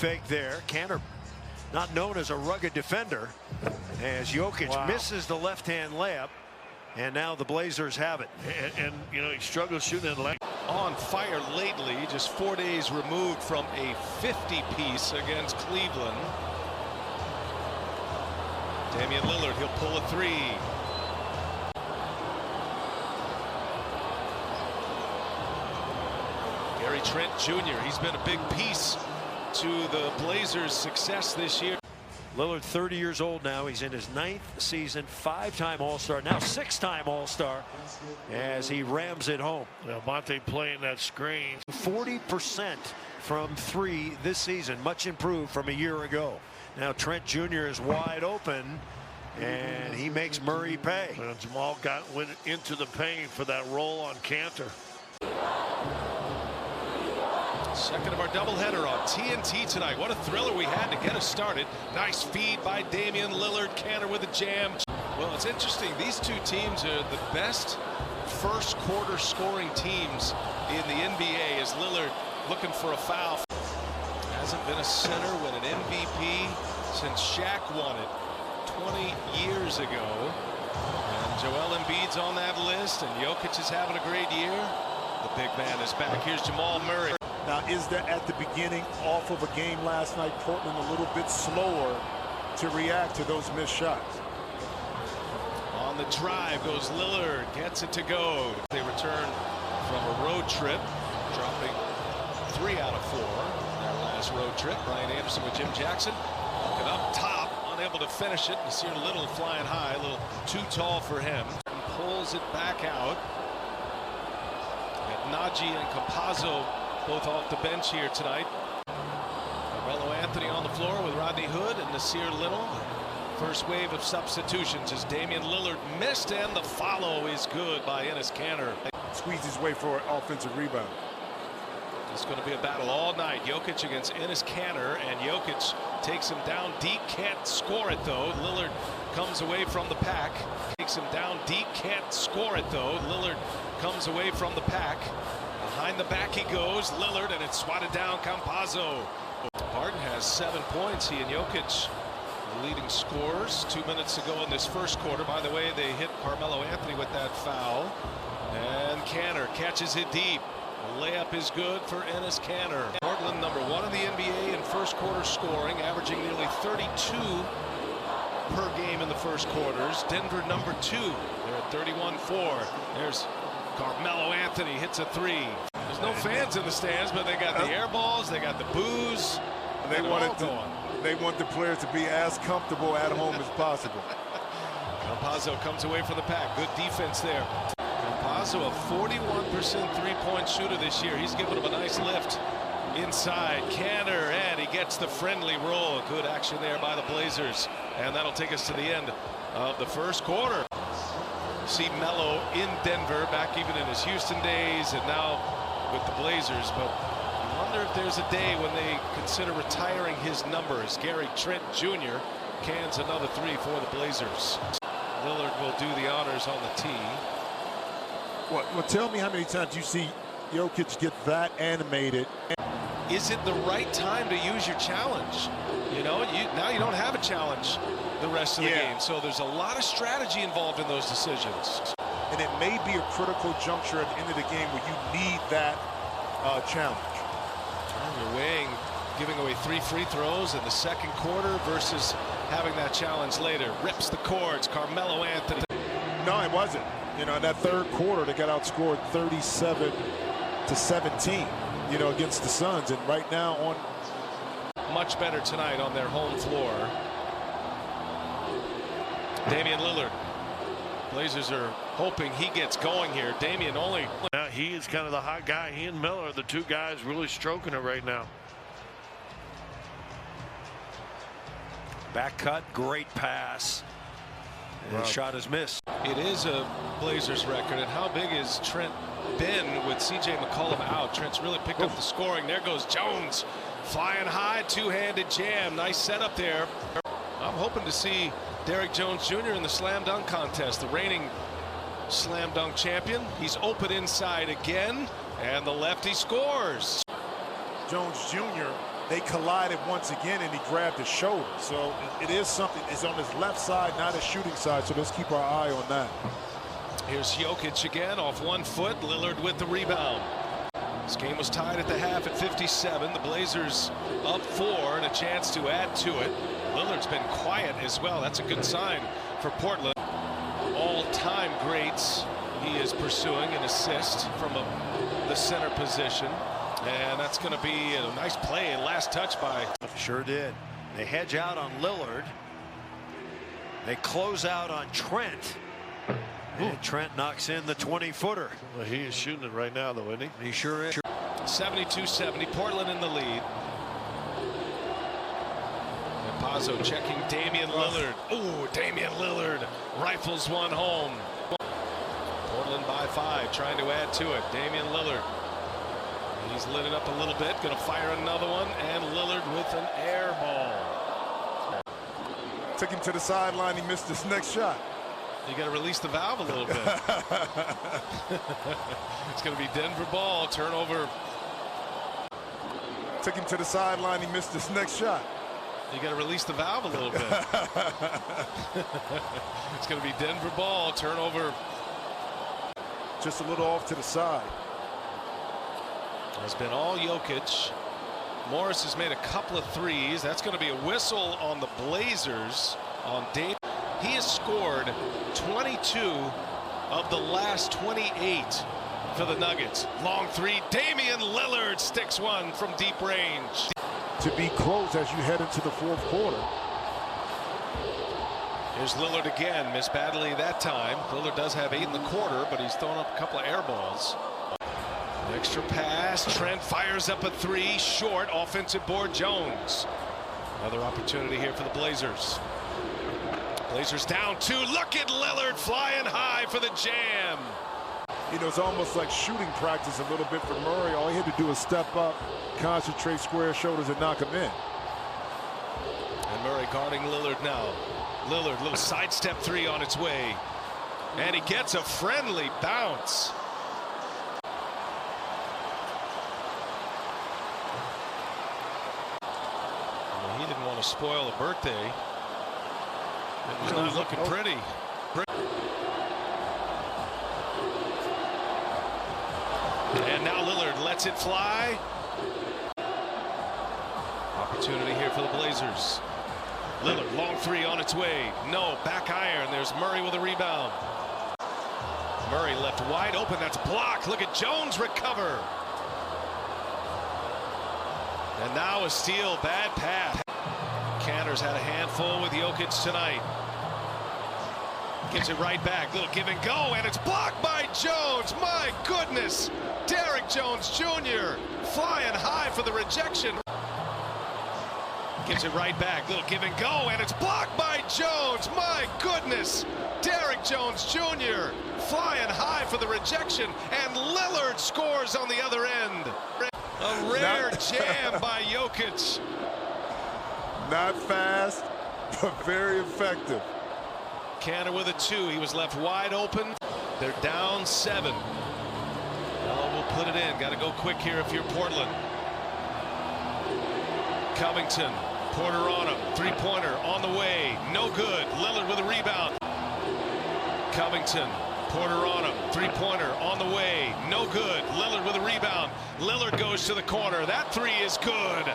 fake there. Kanter, not known as a rugged defender, as Jokic misses the left-hand layup, and now the Blazers have it. And you know, he struggles shooting in the lane. On fire lately, just 4 days removed from a 50-piece against Cleveland. Damian Lillard, he'll pull a three. Gary Trent Jr., he's been a big piece to the Blazers' success this year. Lillard, 30 years old now. He's in his 9th season, 5-time All-Star, now 6-time All-Star, as he rams it home. Well, Monte playing that screen. 40% from 3 this season, much improved from a year ago. Now Trent Jr. is wide open, and he makes Murray pay. And Jamal went into the paint for that roll on Kanter. Second of our doubleheader on TNT tonight. What a thriller we had to get us started. Nice feed by Damian Lillard. Kanter with a jam. Well, it's interesting. These two teams are the best first quarter scoring teams in the NBA, as Lillard looking for a foul. Hasn't been a center with an MVP since Shaq won it 20 years ago. And Joel Embiid's on that list, and Jokic is having a great year. The big man is back. Here's Jamal Murray. Now, is that at the beginning off of a game last night, Portland a little bit slower to react to those missed shots? On the drive goes Lillard, gets it to go. They return from a road trip, dropping 3 out of 4 their last road trip. Brian Anderson with Jim Jackson, looking up top, unable to finish it. Nasir Little flying high, a little too tall for him. And pulls it back out. And Najee and Campazzo both off the bench here tonight. Carmelo Anthony on the floor with Rodney Hood and Nasir Little. First wave of substitutions as Damian Lillard missed, and the follow is good by Enes Kanter. Squeezed his way for an offensive rebound. It's going to be a battle all night. Jokic against Enes Kanter, and Jokic takes him down deep, can't score it though. Lillard comes away from the pack. Takes him down deep, can't score it though. Lillard comes away from the pack. Behind the back he goes, Lillard, and it's swatted down. Campazzo. Harden has 7 points. He and Jokic leading scorers 2 minutes ago in this first quarter. By the way, they hit Carmelo Anthony with that foul. And Kanter catches it deep. The layup is good for Enes Kanter. Portland #1 in the NBA in first quarter scoring, averaging nearly 32 per game in the first quarters. Denver #2. They're at 31-4. There's Carmelo Anthony hits a 3. There's no fans in the stands, but they got the air balls, they got the booze. They want the players to be as comfortable at home as possible. Campazzo comes away from the pack. Good defense there. Campazzo, a 41% three-point shooter this year. He's given him a nice lift inside. Kanter, and he gets the friendly roll. Good action there by the Blazers. And that'll take us to the end of the first quarter. See Melo in Denver, back even in his Houston days, and now with the Blazers. But I wonder if there's a day when they consider retiring his numbers. Gary Trent Jr. cans another 3 for the Blazers. Lillard will do the honors on the tee. Well, tell me how many times you see Jokic get that animated. Is it the right time to use your challenge? You know, now you don't have a challenge the rest of the game. So there's a lot of strategy involved in those decisions. And it may be a critical juncture at the end of the game where you need that challenge. You're weighing giving away 3 free throws in the second quarter versus having that challenge later. Rips the cords, Carmelo Anthony. No, it wasn't. You know, in that third quarter, they got outscored 37-17, you know, against the Suns. And right now on... Much better tonight on their home floor. Damian Lillard. Blazers are hoping he gets going here. Damian only... Now he is kind of the hot guy. He and Miller are the two guys really stroking it right now. Back cut, great pass. And the shot is missed. It is a Blazers record. And how big is Trent been with C.J. McCollum out? Trent's really picked up the scoring. There goes Jones. Flying high, two-handed jam. Nice setup there. I'm hoping to see Derrick Jones Jr. in the slam dunk contest. The reigning slam dunk champion. He's open inside again. And the lefty scores. Jones Jr. they collided once again, and he grabbed his shoulder. So it is something. It's on his left side, not his shooting side. So let's keep our eye on that. Here's Jokic again off 1 foot. Lillard with the rebound. This game was tied at the half at 57. The Blazers up 4 and a chance to add to it. Lillard's been quiet as well. That's a good sign for Portland. All-time greats he is pursuing an assist from the center position. And that's going to be a nice play and last touch by. Sure did. They hedge out on Lillard. They close out on Trent. And Trent knocks in the 20-footer. Well, he is shooting it right now, though, isn't he? He sure is. 72-70. Portland in the lead. And Pazzo checking Damian Lillard. Ooh, Damian Lillard rifles one home. Portland by 5, trying to add to it. Damian Lillard. He's lit it up a little bit. Going to fire another one. And Lillard with an air ball. Took him to the sideline. He missed his next shot. You got to release the valve a little bit. It's going to be Denver ball. Turnover. Took him to the sideline. He missed his next shot. You got to release the valve a little bit. It's going to be Denver ball. Turnover. Just a little off to the side. Has been all Jokic. Morris has made a couple of threes. That's going to be a whistle on the Blazers on Dame. He has scored 22 of the last 28 for the Nuggets. Long three. Damian Lillard sticks one from deep range. To be close as you head into the fourth quarter. Here's Lillard again. Missed badly that time. Lillard does have 8 in the quarter, but he's thrown up a couple of air balls. An extra pass. Trent fires up a 3. Short. Offensive board. Jones. Another opportunity here for the Blazers. Blazers down 2. Look at Lillard flying high for the jam. You know, it's almost like shooting practice a little bit for Murray. All he had to do is step up, concentrate, square shoulders, and knock him in. And Murray guarding Lillard now. Lillard, little sidestep 3 on its way. And he gets a friendly bounce. Well, he didn't want to spoil a birthday. It was not looking pretty. And now Lillard lets it fly. Opportunity here for the Blazers. Lillard, long 3 on its way. No, back iron. There's Murray with a rebound. Murray left wide open. That's blocked. Look at Jones recover. And now a steal. Bad pass. Cantor's had a handful with Jokic tonight. Gives it right back. Little give and go, and it's blocked by Jones. My goodness. Derrick Jones Jr. flying high for the rejection. Gives it right back. Little give and go, and it's blocked by Jones. My goodness. Derrick Jones Jr. flying high for the rejection, and Lillard scores on the other end. A rare jam by Jokic. Not fast, but very effective. Cantor with a 2. He was left wide open. They're down 7. Melo will put it in. Got to go quick here if you're Portland. Covington. Porter on him. 3-pointer on the way. No good. Lillard with a rebound. Covington. Porter on him. 3-pointer on the way. No good. Lillard with a rebound. Lillard goes to the corner. That 3 is good.